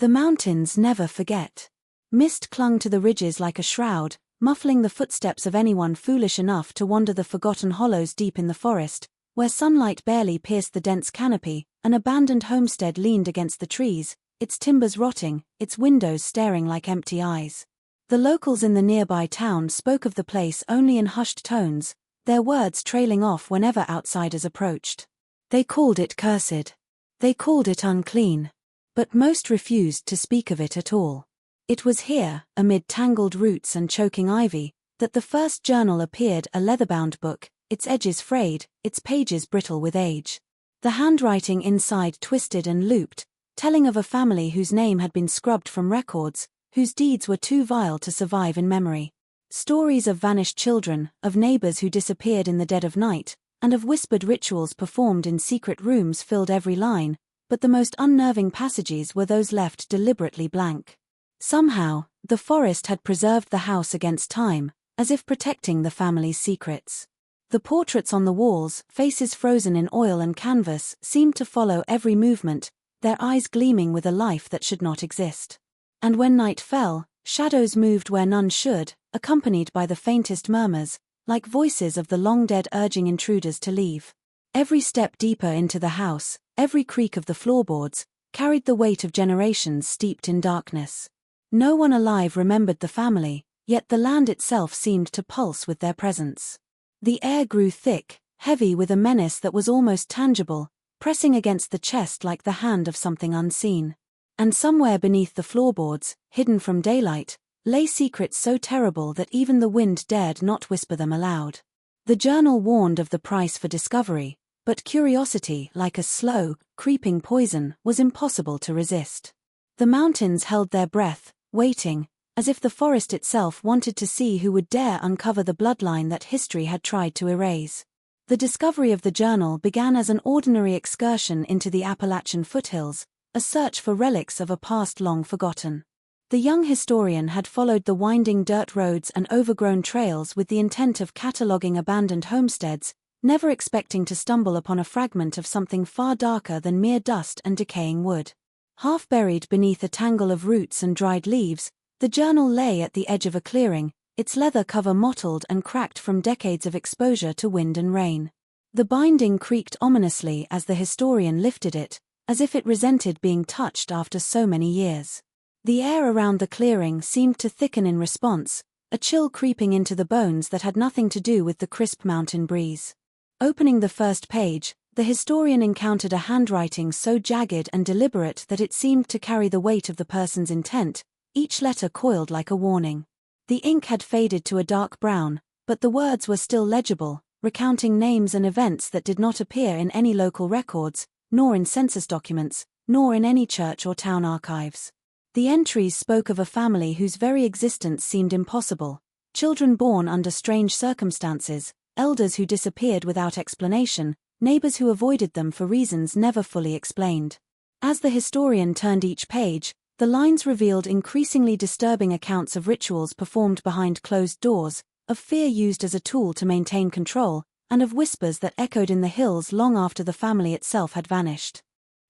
The mountains never forget. Mist clung to the ridges like a shroud, muffling the footsteps of anyone foolish enough to wander the forgotten hollows deep in the forest, where sunlight barely pierced the dense canopy. An abandoned homestead leaned against the trees, its timbers rotting, its windows staring like empty eyes. The locals in the nearby town spoke of the place only in hushed tones, their words trailing off whenever outsiders approached. They called it cursed. They called it unclean. But most refused to speak of it at all. It was here, amid tangled roots and choking ivy, that the first journal appeared, a leather-bound book, its edges frayed, its pages brittle with age. The handwriting inside twisted and looped, telling of a family whose name had been scrubbed from records, whose deeds were too vile to survive in memory. Stories of vanished children, of neighbors who disappeared in the dead of night, and of whispered rituals performed in secret rooms filled every line, but the most unnerving passages were those left deliberately blank. Somehow, the forest had preserved the house against time, as if protecting the family's secrets. The portraits on the walls, faces frozen in oil and canvas, seemed to follow every movement, their eyes gleaming with a life that should not exist. And when night fell, shadows moved where none should, accompanied by the faintest murmurs, like voices of the long-dead urging intruders to leave. Every step deeper into the house, every creak of the floorboards, carried the weight of generations steeped in darkness. No one alive remembered the family, yet the land itself seemed to pulse with their presence. The air grew thick, heavy with a menace that was almost tangible, pressing against the chest like the hand of something unseen. And somewhere beneath the floorboards, hidden from daylight, lay secrets so terrible that even the wind dared not whisper them aloud. The journal warned of the price for discovery, but curiosity, like a slow, creeping poison, was impossible to resist. The mountains held their breath, waiting, as if the forest itself wanted to see who would dare uncover the bloodline that history had tried to erase. The discovery of the journal began as an ordinary excursion into the Appalachian foothills, a search for relics of a past long forgotten. The young historian had followed the winding dirt roads and overgrown trails with the intent of cataloguing abandoned homesteads, never expecting to stumble upon a fragment of something far darker than mere dust and decaying wood. Half buried beneath a tangle of roots and dried leaves, the journal lay at the edge of a clearing, its leather cover mottled and cracked from decades of exposure to wind and rain. The binding creaked ominously as the historian lifted it, as if it resented being touched after so many years. The air around the clearing seemed to thicken in response, a chill creeping into the bones that had nothing to do with the crisp mountain breeze. Opening the first page, the historian encountered a handwriting so jagged and deliberate that it seemed to carry the weight of the person's intent, each letter coiled like a warning. The ink had faded to a dark brown, but the words were still legible, recounting names and events that did not appear in any local records, nor in census documents, nor in any church or town archives. The entries spoke of a family whose very existence seemed impossible, children born under strange circumstances, elders who disappeared without explanation, neighbors who avoided them for reasons never fully explained. As the historian turned each page, the lines revealed increasingly disturbing accounts of rituals performed behind closed doors, of fear used as a tool to maintain control, and of whispers that echoed in the hills long after the family itself had vanished.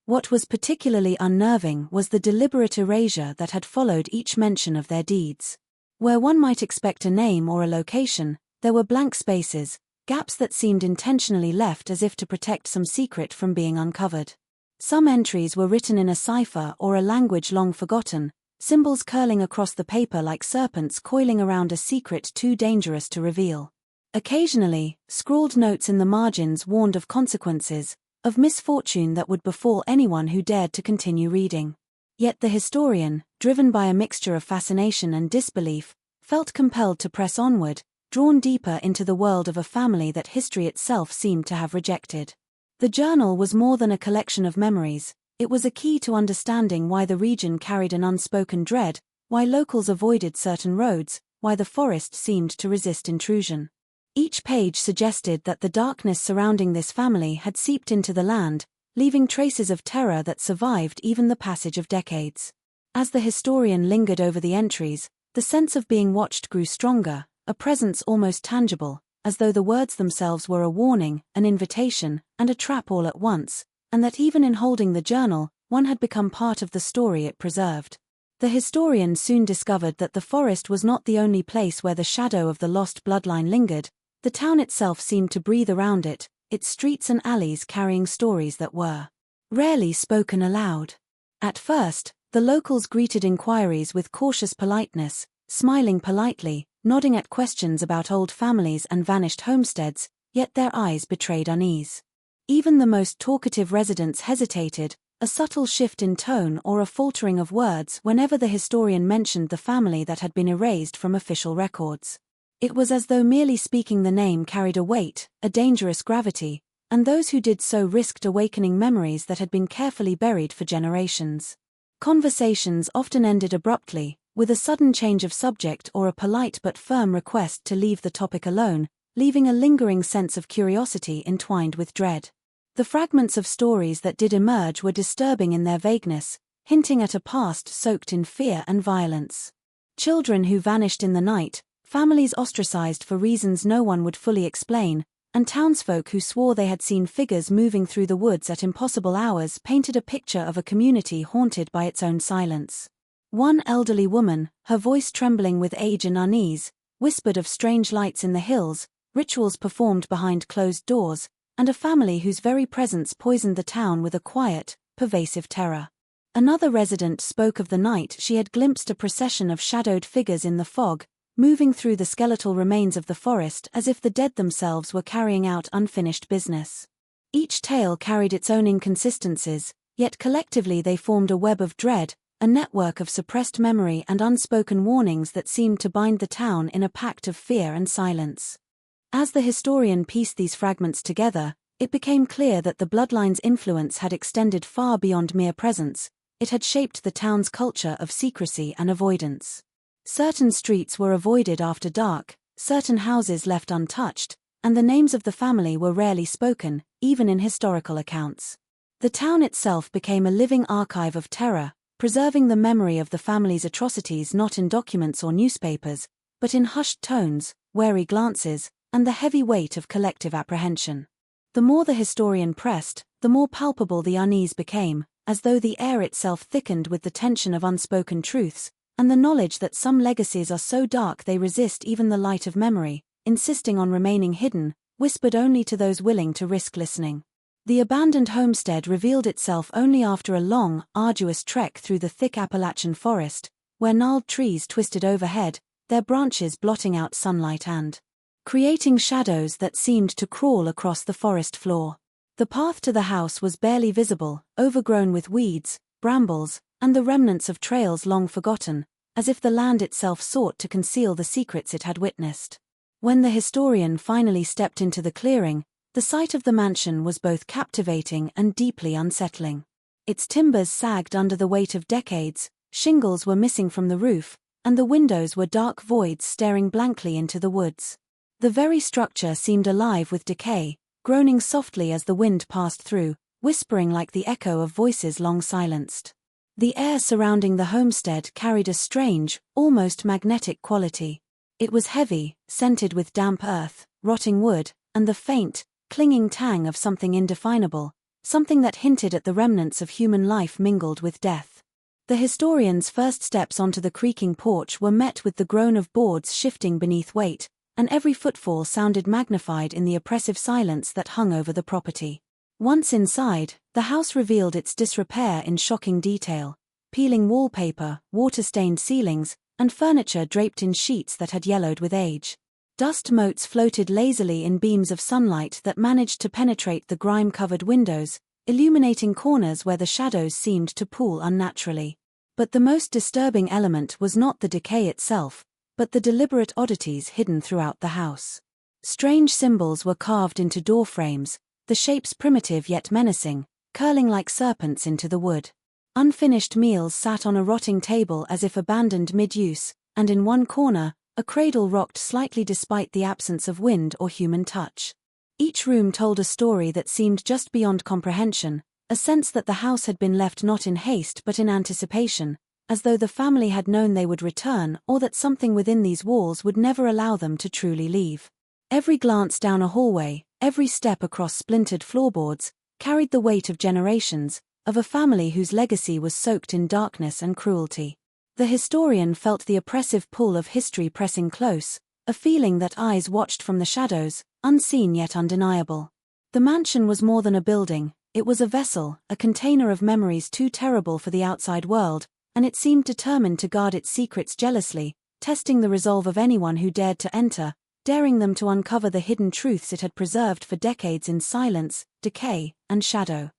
What was particularly unnerving was the deliberate erasure that had followed each mention of their deeds. Where one might expect a name or a location, there were blank spaces, gaps that seemed intentionally left as if to protect some secret from being uncovered. Some entries were written in a cipher or a language long forgotten, symbols curling across the paper like serpents coiling around a secret too dangerous to reveal. Occasionally, scrawled notes in the margins warned of consequences, of misfortune that would befall anyone who dared to continue reading. Yet the historian, driven by a mixture of fascination and disbelief, felt compelled to press onward, drawn deeper into the world of a family that history itself seemed to have rejected. The journal was more than a collection of memories, it was a key to understanding why the region carried an unspoken dread, why locals avoided certain roads, why the forest seemed to resist intrusion. Each page suggested that the darkness surrounding this family had seeped into the land, leaving traces of terror that survived even the passage of decades. As the historian lingered over the entries, the sense of being watched grew stronger, a presence almost tangible, as though the words themselves were a warning, an invitation, and a trap all at once, and that even in holding the journal, one had become part of the story it preserved. The historian soon discovered that the forest was not the only place where the shadow of the lost bloodline lingered. The town itself seemed to breathe around it, its streets and alleys carrying stories that were rarely spoken aloud. At first, the locals greeted inquiries with cautious politeness, smiling politely, nodding at questions about old families and vanished homesteads, yet their eyes betrayed unease. Even the most talkative residents hesitated, a subtle shift in tone or a faltering of words whenever the historian mentioned the family that had been erased from official records. It was as though merely speaking the name carried a weight, a dangerous gravity, and those who did so risked awakening memories that had been carefully buried for generations. Conversations often ended abruptly, with a sudden change of subject or a polite but firm request to leave the topic alone, leaving a lingering sense of curiosity entwined with dread. The fragments of stories that did emerge were disturbing in their vagueness, hinting at a past soaked in fear and violence. Children who vanished in the night, families ostracized for reasons no one would fully explain, and townsfolk who swore they had seen figures moving through the woods at impossible hours painted a picture of a community haunted by its own silence. One elderly woman, her voice trembling with age and unease, whispered of strange lights in the hills, rituals performed behind closed doors, and a family whose very presence poisoned the town with a quiet, pervasive terror. Another resident spoke of the night she had glimpsed a procession of shadowed figures in the fog, moving through the skeletal remains of the forest as if the dead themselves were carrying out unfinished business. Each tale carried its own inconsistencies, yet collectively they formed a web of dread, a network of suppressed memory and unspoken warnings that seemed to bind the town in a pact of fear and silence. As the historian pieced these fragments together, it became clear that the bloodline's influence had extended far beyond mere presence. It had shaped the town's culture of secrecy and avoidance. Certain streets were avoided after dark, certain houses left untouched, and the names of the family were rarely spoken, even in historical accounts. The town itself became a living archive of terror, preserving the memory of the family's atrocities not in documents or newspapers, but in hushed tones, wary glances, and the heavy weight of collective apprehension. The more the historian pressed, the more palpable the unease became, as though the air itself thickened with the tension of unspoken truths, and the knowledge that some legacies are so dark they resist even the light of memory, insisting on remaining hidden, whispered only to those willing to risk listening. The abandoned homestead revealed itself only after a long, arduous trek through the thick Appalachian forest, where gnarled trees twisted overhead, their branches blotting out sunlight and creating shadows that seemed to crawl across the forest floor. The path to the house was barely visible, overgrown with weeds, brambles, and the remnants of trails long forgotten, as if the land itself sought to conceal the secrets it had witnessed. When the historian finally stepped into the clearing, the sight of the mansion was both captivating and deeply unsettling. Its timbers sagged under the weight of decades, shingles were missing from the roof, and the windows were dark voids staring blankly into the woods. The very structure seemed alive with decay, groaning softly as the wind passed through, whispering like the echo of voices long silenced. The air surrounding the homestead carried a strange, almost magnetic quality. It was heavy, scented with damp earth, rotting wood, and the faint, clinging tang of something indefinable, something that hinted at the remnants of human life mingled with death. The historian's first steps onto the creaking porch were met with the groan of boards shifting beneath weight, and every footfall sounded magnified in the oppressive silence that hung over the property. Once inside, the house revealed its disrepair in shocking detail: peeling wallpaper, water-stained ceilings, and furniture draped in sheets that had yellowed with age. Dust motes floated lazily in beams of sunlight that managed to penetrate the grime-covered windows, illuminating corners where the shadows seemed to pool unnaturally. But the most disturbing element was not the decay itself, but the deliberate oddities hidden throughout the house. Strange symbols were carved into door frames, the shapes primitive yet menacing, curling like serpents into the wood. Unfinished meals sat on a rotting table as if abandoned mid-use, and in one corner, a cradle rocked slightly despite the absence of wind or human touch. Each room told a story that seemed just beyond comprehension, a sense that the house had been left not in haste but in anticipation, as though the family had known they would return or that something within these walls would never allow them to truly leave. Every glance down a hallway, every step across splintered floorboards, carried the weight of generations, of a family whose legacy was soaked in darkness and cruelty. The historian felt the oppressive pull of history pressing close, a feeling that eyes watched from the shadows, unseen yet undeniable. The mansion was more than a building, it was a vessel, a container of memories too terrible for the outside world, and it seemed determined to guard its secrets jealously, testing the resolve of anyone who dared to enter, daring them to uncover the hidden truths it had preserved for decades in silence, decay, and shadow.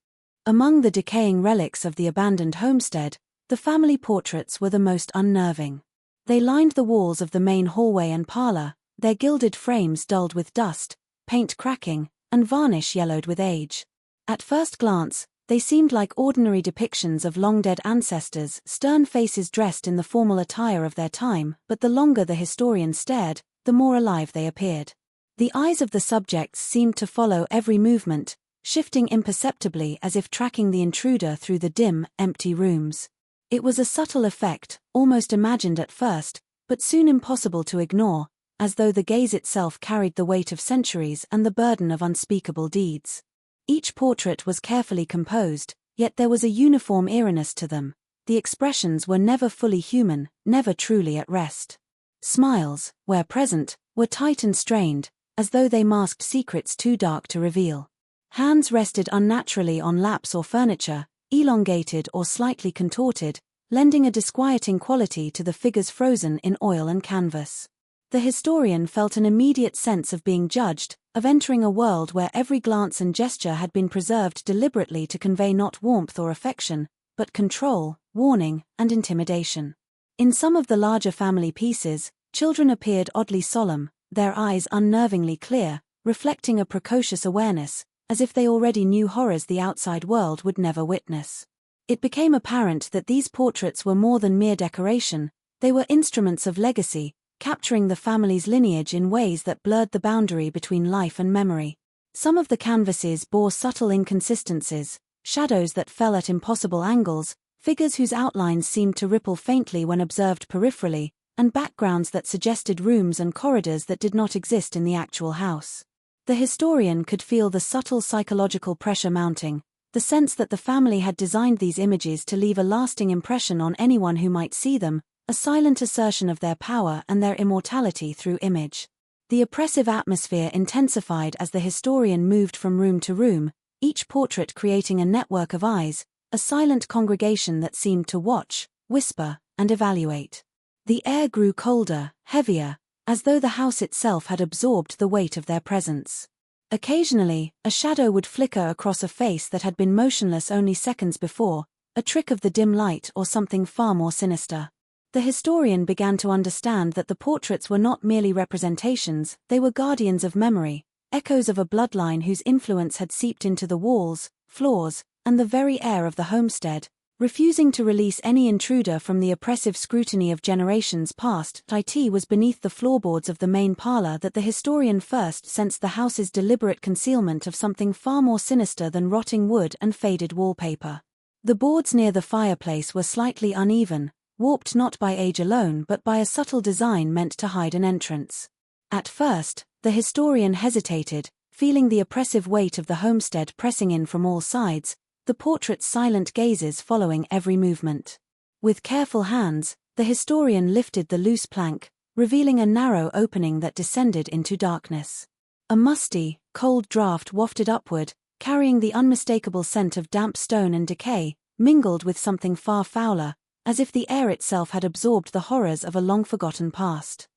Among the decaying relics of the abandoned homestead, the family portraits were the most unnerving. They lined the walls of the main hallway and parlor, their gilded frames dulled with dust, paint cracking, and varnish yellowed with age. At first glance, they seemed like ordinary depictions of long-dead ancestors, stern faces dressed in the formal attire of their time, but the longer the historian stared, the more alive they appeared. The eyes of the subjects seemed to follow every movement, shifting imperceptibly as if tracking the intruder through the dim, empty rooms. It was a subtle effect, almost imagined at first, but soon impossible to ignore, as though the gaze itself carried the weight of centuries and the burden of unspeakable deeds. Each portrait was carefully composed, yet there was a uniform eeriness to them. The expressions were never fully human, never truly at rest. Smiles, where present, were tight and strained, as though they masked secrets too dark to reveal. Hands rested unnaturally on laps or furniture, elongated or slightly contorted, lending a disquieting quality to the figures frozen in oil and canvas. The historian felt an immediate sense of being judged, of entering a world where every glance and gesture had been preserved deliberately to convey not warmth or affection, but control, warning, and intimidation. In some of the larger family pieces, children appeared oddly solemn, their eyes unnervingly clear, reflecting a precocious awareness, as if they already knew horrors the outside world would never witness. It became apparent that these portraits were more than mere decoration, they were instruments of legacy, capturing the family's lineage in ways that blurred the boundary between life and memory. Some of the canvases bore subtle inconsistencies, shadows that fell at impossible angles, figures whose outlines seemed to ripple faintly when observed peripherally, and backgrounds that suggested rooms and corridors that did not exist in the actual house. The historian could feel the subtle psychological pressure mounting, the sense that the family had designed these images to leave a lasting impression on anyone who might see them, a silent assertion of their power and their immortality through image. The oppressive atmosphere intensified as the historian moved from room to room, each portrait creating a network of eyes, a silent congregation that seemed to watch, whisper, and evaluate. The air grew colder, heavier, as though the house itself had absorbed the weight of their presence. Occasionally, a shadow would flicker across a face that had been motionless only seconds before, a trick of the dim light or something far more sinister. The historian began to understand that the portraits were not merely representations, they were guardians of memory, echoes of a bloodline whose influence had seeped into the walls, floors, and the very air of the homestead, refusing to release any intruder from the oppressive scrutiny of generations past. It was beneath the floorboards of the main parlor that the historian first sensed the house's deliberate concealment of something far more sinister than rotting wood and faded wallpaper. The boards near the fireplace were slightly uneven, warped not by age alone but by a subtle design meant to hide an entrance. At first, the historian hesitated, feeling the oppressive weight of the homestead pressing in from all sides, the portrait's silent gazes following every movement. With careful hands, the historian lifted the loose plank, revealing a narrow opening that descended into darkness. A musty, cold draft wafted upward, carrying the unmistakable scent of damp stone and decay, mingled with something far fouler, as if the air itself had absorbed the horrors of a long-forgotten past.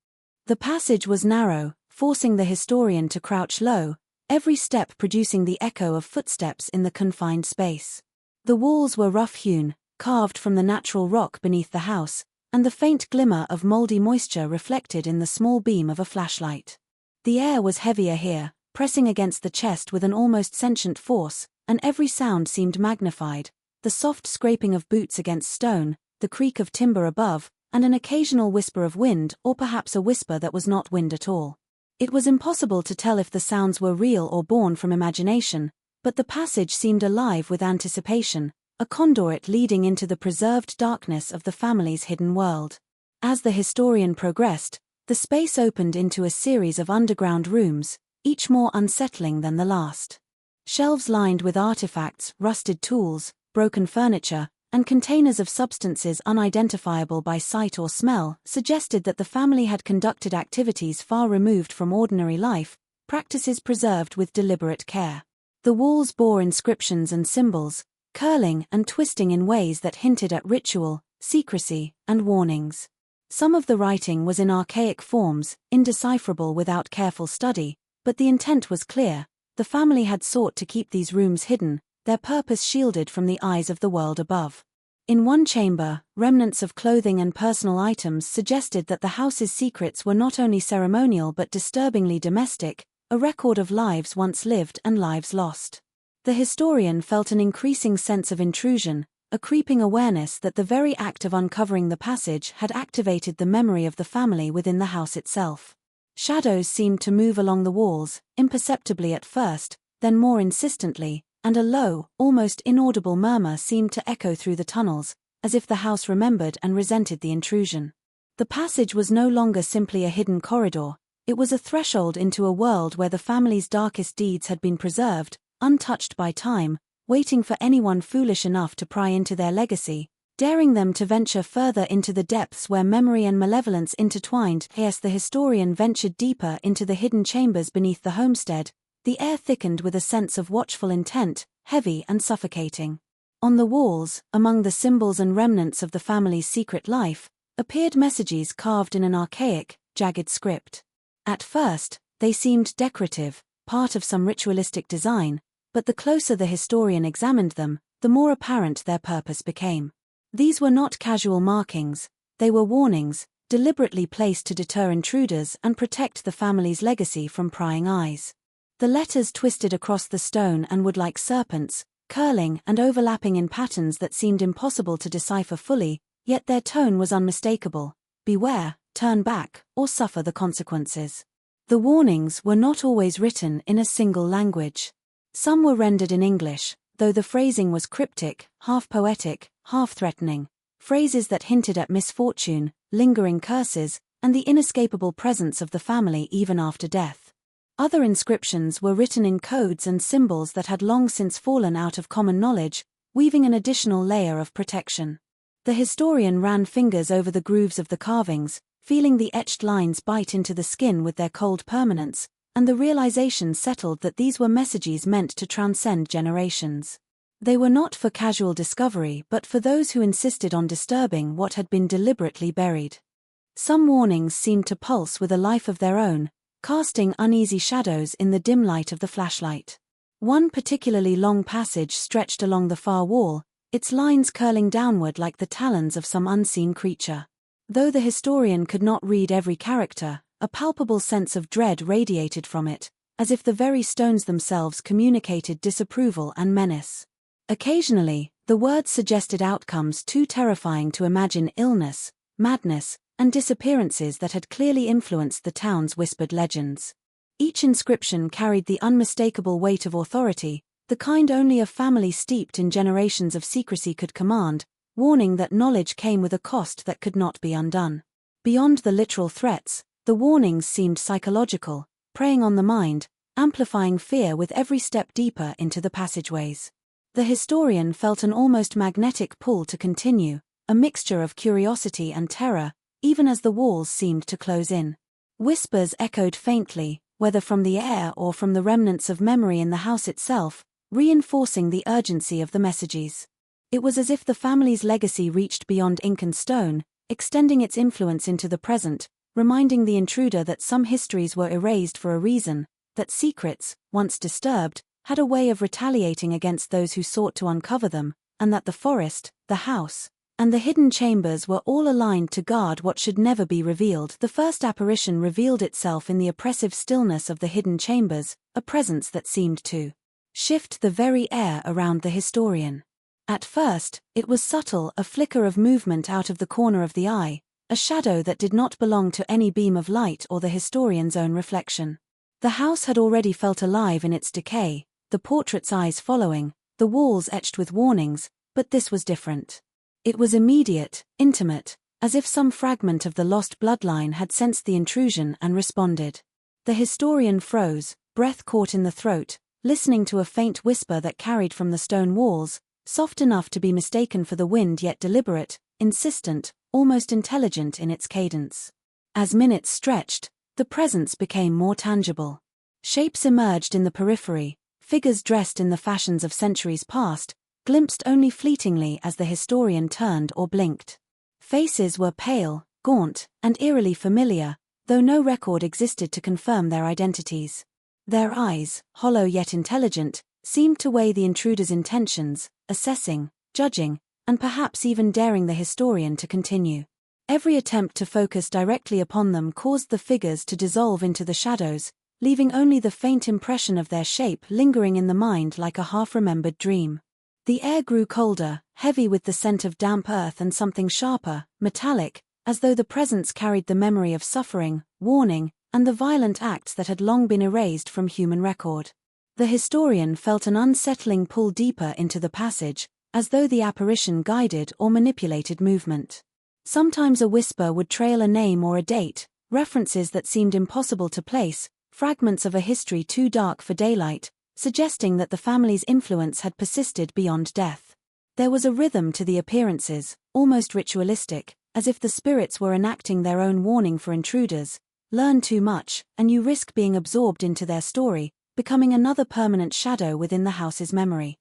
The passage was narrow, forcing the historian to crouch low, every step producing the echo of footsteps in the confined space. The walls were rough-hewn, carved from the natural rock beneath the house, and the faint glimmer of moldy moisture reflected in the small beam of a flashlight. The air was heavier here, pressing against the chest with an almost sentient force, and every sound seemed magnified, the soft scraping of boots against stone, the creak of timber above, and an occasional whisper of wind, or perhaps a whisper that was not wind at all. It was impossible to tell if the sounds were real or born from imagination, but the passage seemed alive with anticipation, a conduit leading into the preserved darkness of the family's hidden world. As the historian progressed, the space opened into a series of underground rooms, each more unsettling than the last. Shelves lined with artifacts, rusted tools, broken furniture, and containers of substances unidentifiable by sight or smell suggested that the family had conducted activities far removed from ordinary life, practices preserved with deliberate care. The walls bore inscriptions and symbols, curling and twisting in ways that hinted at ritual, secrecy, and warnings. Some of the writing was in archaic forms, indecipherable without careful study, but the intent was clear. The family had sought to keep these rooms hidden, their purpose shielded from the eyes of the world above. In one chamber, remnants of clothing and personal items suggested that the house's secrets were not only ceremonial but disturbingly domestic, a record of lives once lived and lives lost. The historian felt an increasing sense of intrusion, a creeping awareness that the very act of uncovering the passage had activated the memory of the family within the house itself. Shadows seemed to move along the walls, imperceptibly at first, then more insistently, and a low, almost inaudible murmur seemed to echo through the tunnels, as if the house remembered and resented the intrusion. The passage was no longer simply a hidden corridor, it was a threshold into a world where the family's darkest deeds had been preserved, untouched by time, waiting for anyone foolish enough to pry into their legacy, daring them to venture further into the depths where memory and malevolence intertwined. As the historian ventured deeper into the hidden chambers beneath the homestead, the air thickened with a sense of watchful intent, heavy and suffocating. On the walls, among the symbols and remnants of the family's secret life, appeared messages carved in an archaic, jagged script. At first, they seemed decorative, part of some ritualistic design, but the closer the historian examined them, the more apparent their purpose became. These were not casual markings, they were warnings, deliberately placed to deter intruders and protect the family's legacy from prying eyes. The letters twisted across the stone and wood like serpents, curling and overlapping in patterns that seemed impossible to decipher fully, yet their tone was unmistakable: beware, turn back, or suffer the consequences. The warnings were not always written in a single language. Some were rendered in English, though the phrasing was cryptic, half poetic, half threatening, phrases that hinted at misfortune, lingering curses, and the inescapable presence of the family even after death. Other inscriptions were written in codes and symbols that had long since fallen out of common knowledge, weaving an additional layer of protection. The historian ran fingers over the grooves of the carvings, feeling the etched lines bite into the skin with their cold permanence, and the realization settled that these were messages meant to transcend generations. They were not for casual discovery but for those who insisted on disturbing what had been deliberately buried. Some warnings seemed to pulse with a life of their own, casting uneasy shadows in the dim light of the flashlight. One particularly long passage stretched along the far wall, its lines curling downward like the talons of some unseen creature. Though the historian could not read every character, a palpable sense of dread radiated from it, as if the very stones themselves communicated disapproval and menace. Occasionally, the words suggested outcomes too terrifying to imagine: illness, madness, and disappearances that had clearly influenced the town's whispered legends. Each inscription carried the unmistakable weight of authority, the kind only a family steeped in generations of secrecy could command, warning that knowledge came with a cost that could not be undone. Beyond the literal threats, the warnings seemed psychological, preying on the mind, amplifying fear with every step deeper into the passageways. The historian felt an almost magnetic pull to continue, a mixture of curiosity and terror, even as the walls seemed to close in. Whispers echoed faintly, whether from the air or from the remnants of memory in the house itself, reinforcing the urgency of the messages. It was as if the family's legacy reached beyond ink and stone, extending its influence into the present, reminding the intruder that some histories were erased for a reason, that secrets, once disturbed, had a way of retaliating against those who sought to uncover them, and that the forest, the house, and the hidden chambers were all aligned to guard what should never be revealed. The first apparition revealed itself in the oppressive stillness of the hidden chambers, a presence that seemed to shift the very air around the historian. At first, it was subtle, a flicker of movement out of the corner of the eye, a shadow that did not belong to any beam of light or the historian's own reflection. The house had already felt alive in its decay, the portrait's eyes following, the walls etched with warnings, but this was different. It was immediate, intimate, as if some fragment of the lost bloodline had sensed the intrusion and responded. The historian froze, breath caught in the throat, listening to a faint whisper that carried from the stone walls, soft enough to be mistaken for the wind yet deliberate, insistent, almost intelligent in its cadence. As minutes stretched, the presence became more tangible. Shapes emerged in the periphery, figures dressed in the fashions of centuries past, glimpsed only fleetingly as the historian turned or blinked. Faces were pale, gaunt, and eerily familiar, though no record existed to confirm their identities. Their eyes, hollow yet intelligent, seemed to weigh the intruder's intentions, assessing, judging, and perhaps even daring the historian to continue. Every attempt to focus directly upon them caused the figures to dissolve into the shadows, leaving only the faint impression of their shape lingering in the mind like a half-remembered dream. The air grew colder, heavy with the scent of damp earth and something sharper, metallic, as though the presence carried the memory of suffering, warning, and the violent acts that had long been erased from human record. The historian felt an unsettling pull deeper into the passage, as though the apparition guided or manipulated movement. Sometimes a whisper would trail a name or a date, references that seemed impossible to place, fragments of a history too dark for daylight, suggesting that the family's influence had persisted beyond death. There was a rhythm to the appearances, almost ritualistic, as if the spirits were enacting their own warning for intruders: learn too much, and you risk being absorbed into their story, becoming another permanent shadow within the house's memory.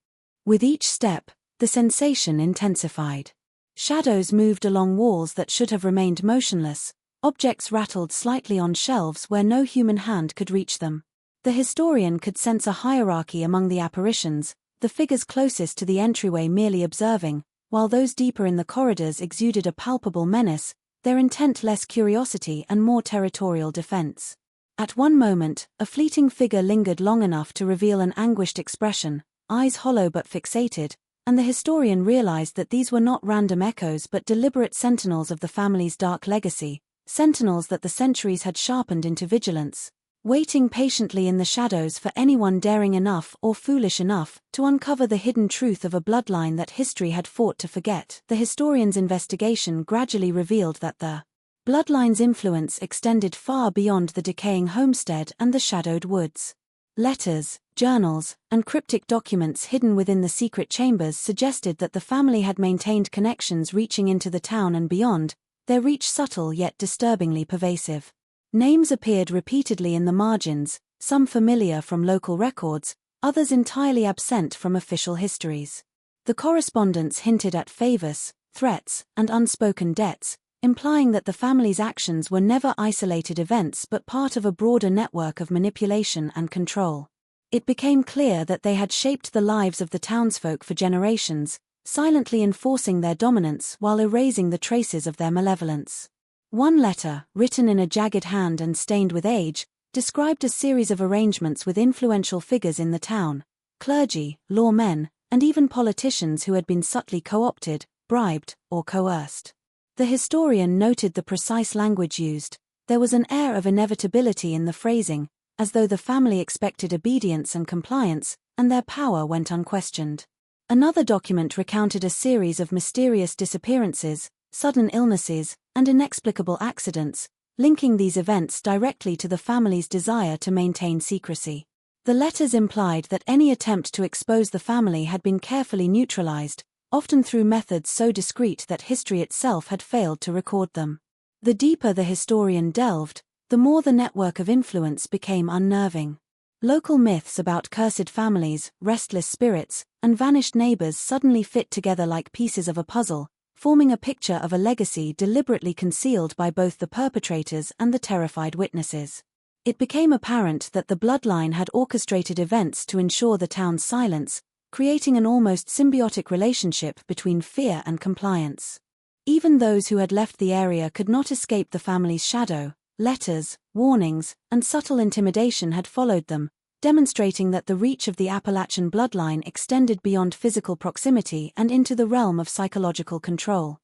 With each step, the sensation intensified. Shadows moved along walls that should have remained motionless, objects rattled slightly on shelves where no human hand could reach them. The historian could sense a hierarchy among the apparitions, the figures closest to the entryway merely observing, while those deeper in the corridors exuded a palpable menace, their intent less curiosity and more territorial defense. At one moment, a fleeting figure lingered long enough to reveal an anguished expression, eyes hollow but fixated, and the historian realized that these were not random echoes but deliberate sentinels of the family's dark legacy, sentinels that the centuries had sharpened into vigilance, waiting patiently in the shadows for anyone daring enough or foolish enough to uncover the hidden truth of a bloodline that history had fought to forget. The historian's investigation gradually revealed that the bloodline's influence extended far beyond the decaying homestead and the shadowed woods. Letters, journals, and cryptic documents hidden within the secret chambers suggested that the family had maintained connections reaching into the town and beyond, their reach subtle yet disturbingly pervasive. Names appeared repeatedly in the margins, some familiar from local records, others entirely absent from official histories. The correspondence hinted at favors, threats, and unspoken debts, implying that the family's actions were never isolated events but part of a broader network of manipulation and control. It became clear that they had shaped the lives of the townsfolk for generations, silently enforcing their dominance while erasing the traces of their malevolence. One letter, written in a jagged hand and stained with age, described a series of arrangements with influential figures in the town, clergy, lawmen, and even politicians who had been subtly co-opted, bribed, or coerced. The historian noted the precise language used. There was an air of inevitability in the phrasing, as though the family expected obedience and compliance, and their power went unquestioned. Another document recounted a series of mysterious disappearances, sudden illnesses, and inexplicable accidents, linking these events directly to the family's desire to maintain secrecy. The letters implied that any attempt to expose the family had been carefully neutralized, often through methods so discreet that history itself had failed to record them. The deeper the historian delved, the more the network of influence became unnerving. Local myths about cursed families, restless spirits, and vanished neighbors suddenly fit together like pieces of a puzzle, forming a picture of a legacy deliberately concealed by both the perpetrators and the terrified witnesses. It became apparent that the bloodline had orchestrated events to ensure the town's silence, creating an almost symbiotic relationship between fear and compliance. Even those who had left the area could not escape the family's shadow. Letters, warnings, and subtle intimidation had followed them, demonstrating that the reach of the Appalachian bloodline extended beyond physical proximity and into the realm of psychological control.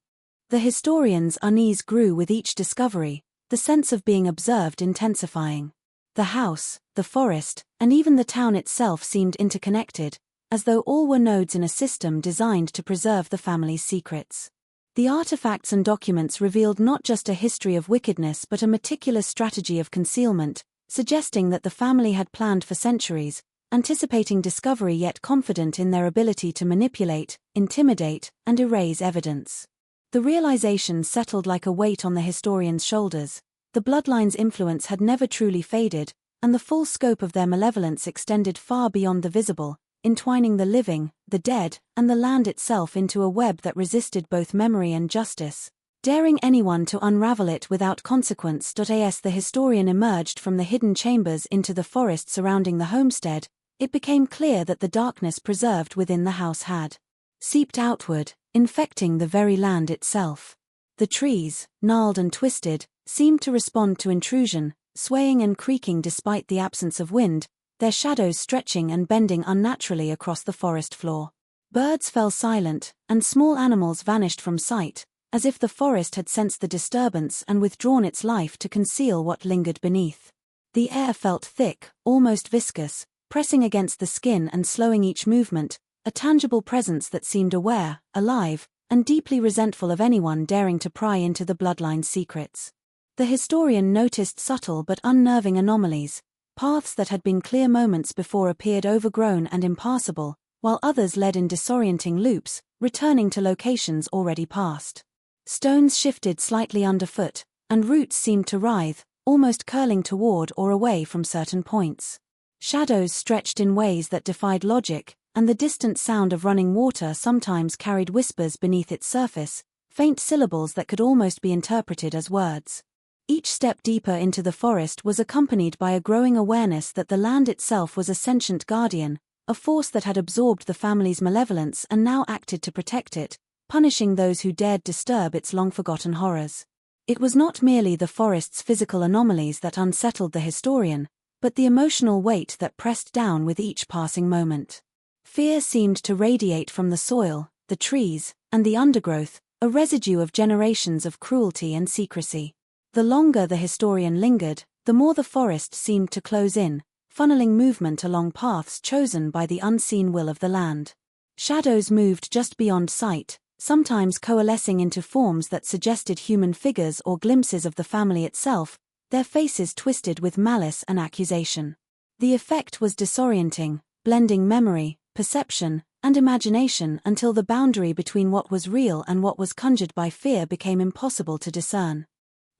The historian's unease grew with each discovery, the sense of being observed intensifying. The house, the forest, and even the town itself seemed interconnected, as though all were nodes in a system designed to preserve the family's secrets. The artifacts and documents revealed not just a history of wickedness but a meticulous strategy of concealment, suggesting that the family had planned for centuries, anticipating discovery yet confident in their ability to manipulate, intimidate, and erase evidence. The realization settled like a weight on the historian's shoulders. The bloodline's influence had never truly faded, and the full scope of their malevolence extended far beyond the visible, entwining the living, the dead, and the land itself into a web that resisted both memory and justice, daring anyone to unravel it without consequence. As the historian emerged from the hidden chambers into the forest surrounding the homestead, it became clear that the darkness preserved within the house had seeped outward, infecting the very land itself. The trees, gnarled and twisted, seemed to respond to intrusion, swaying and creaking despite the absence of wind, their shadows stretching and bending unnaturally across the forest floor. Birds fell silent, and small animals vanished from sight, as if the forest had sensed the disturbance and withdrawn its life to conceal what lingered beneath. The air felt thick, almost viscous, pressing against the skin and slowing each movement, a tangible presence that seemed aware, alive, and deeply resentful of anyone daring to pry into the bloodline's secrets. The historian noticed subtle but unnerving anomalies. Paths that had been clear moments before appeared overgrown and impassable, while others led in disorienting loops, returning to locations already passed. Stones shifted slightly underfoot, and roots seemed to writhe, almost curling toward or away from certain points. Shadows stretched in ways that defied logic, and the distant sound of running water sometimes carried whispers beneath its surface, faint syllables that could almost be interpreted as words. Each step deeper into the forest was accompanied by a growing awareness that the land itself was a sentient guardian, a force that had absorbed the family's malevolence and now acted to protect it, punishing those who dared disturb its long-forgotten horrors. It was not merely the forest's physical anomalies that unsettled the historian, but the emotional weight that pressed down with each passing moment. Fear seemed to radiate from the soil, the trees, and the undergrowth, a residue of generations of cruelty and secrecy. The longer the historian lingered, the more the forest seemed to close in, funneling movement along paths chosen by the unseen will of the land. Shadows moved just beyond sight, sometimes coalescing into forms that suggested human figures or glimpses of the family itself, their faces twisted with malice and accusation. The effect was disorienting, blending memory, perception, and imagination until the boundary between what was real and what was conjured by fear became impossible to discern.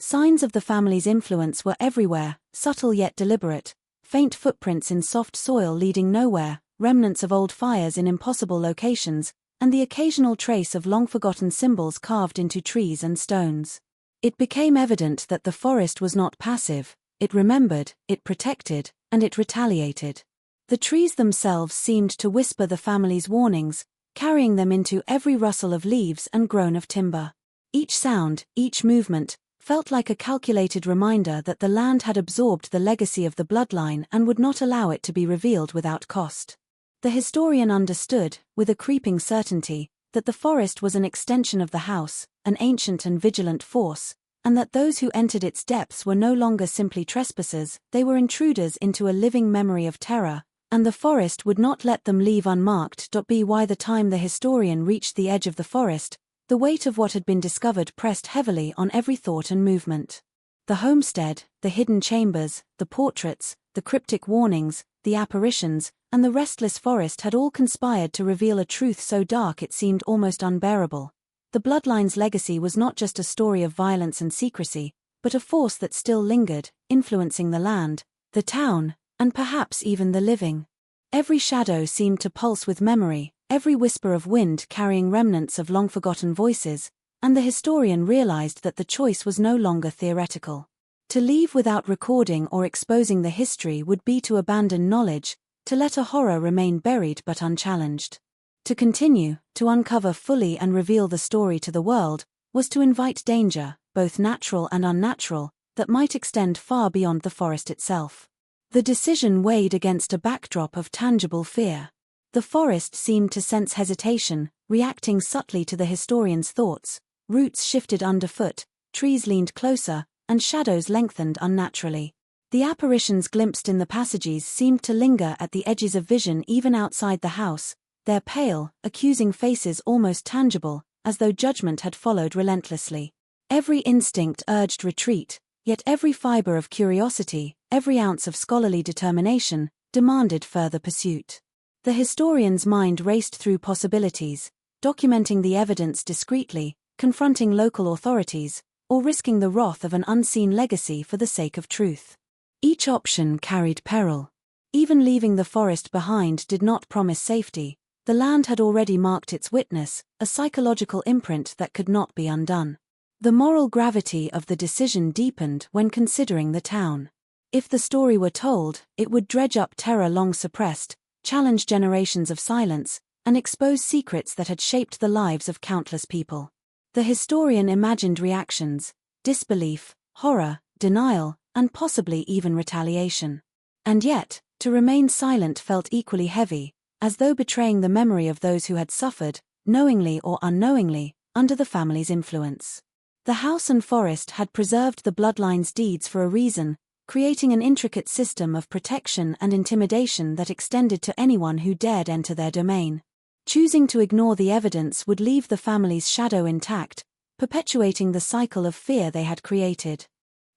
Signs of the family's influence were everywhere, subtle yet deliberate, faint footprints in soft soil leading nowhere, remnants of old fires in impossible locations, and the occasional trace of long-forgotten symbols carved into trees and stones. It became evident that the forest was not passive, it remembered, it protected, and it retaliated. The trees themselves seemed to whisper the family's warnings, carrying them into every rustle of leaves and groan of timber. Each sound, each movement, felt like a calculated reminder that the land had absorbed the legacy of the bloodline and would not allow it to be revealed without cost. The historian understood, with a creeping certainty, that the forest was an extension of the house, an ancient and vigilant force, and that those who entered its depths were no longer simply trespassers, they were intruders into a living memory of terror, and the forest would not let them leave unmarked. By the time the historian reached the edge of the forest, the weight of what had been discovered pressed heavily on every thought and movement. The homestead, the hidden chambers, the portraits, the cryptic warnings, the apparitions, and the restless forest had all conspired to reveal a truth so dark it seemed almost unbearable. The bloodline's legacy was not just a story of violence and secrecy, but a force that still lingered, influencing the land, the town, and perhaps even the living. Every shadow seemed to pulse with memory, every whisper of wind carrying remnants of long-forgotten voices, and the historian realized that the choice was no longer theoretical. To leave without recording or exposing the history would be to abandon knowledge, to let a horror remain buried but unchallenged. To continue, to uncover fully and reveal the story to the world, was to invite danger, both natural and unnatural, that might extend far beyond the forest itself. The decision weighed against a backdrop of tangible fear. The forest seemed to sense hesitation, reacting subtly to the historian's thoughts. Roots shifted underfoot, trees leaned closer, and shadows lengthened unnaturally. The apparitions glimpsed in the passages seemed to linger at the edges of vision even outside the house, their pale, accusing faces almost tangible, as though judgment had followed relentlessly. Every instinct urged retreat, yet every fiber of curiosity, every ounce of scholarly determination, demanded further pursuit. The historian's mind raced through possibilities, documenting the evidence discreetly, confronting local authorities, or risking the wrath of an unseen legacy for the sake of truth. Each option carried peril. Even leaving the forest behind did not promise safety. The land had already marked its witness, a psychological imprint that could not be undone. The moral gravity of the decision deepened when considering the town. If the story were told, it would dredge up terror long suppressed, challenge generations of silence, and expose secrets that had shaped the lives of countless people. The historian imagined reactions: disbelief, horror, denial, and possibly even retaliation. And yet, to remain silent felt equally heavy, as though betraying the memory of those who had suffered, knowingly or unknowingly, under the family's influence. The house and forest had preserved the bloodline's deeds for a reason, creating an intricate system of protection and intimidation that extended to anyone who dared enter their domain. Choosing to ignore the evidence would leave the family's shadow intact, perpetuating the cycle of fear they had created.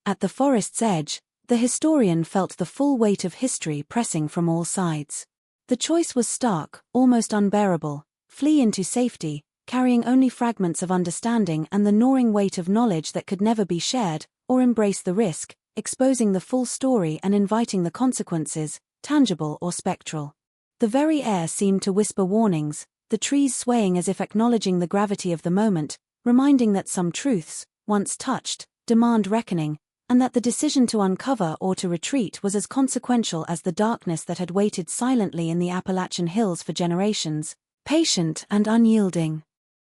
At the forest's edge, the historian felt the full weight of history pressing from all sides. The choice was stark, almost unbearable: flee into safety, carrying only fragments of understanding and the gnawing weight of knowledge that could never be shared, or embrace the risk, exposing the full story and inviting the consequences, tangible or spectral. The very air seemed to whisper warnings, the trees swaying as if acknowledging the gravity of the moment, reminding that some truths, once touched, demand reckoning, and that the decision to uncover or to retreat was as consequential as the darkness that had waited silently in the Appalachian hills for generations, patient and unyielding.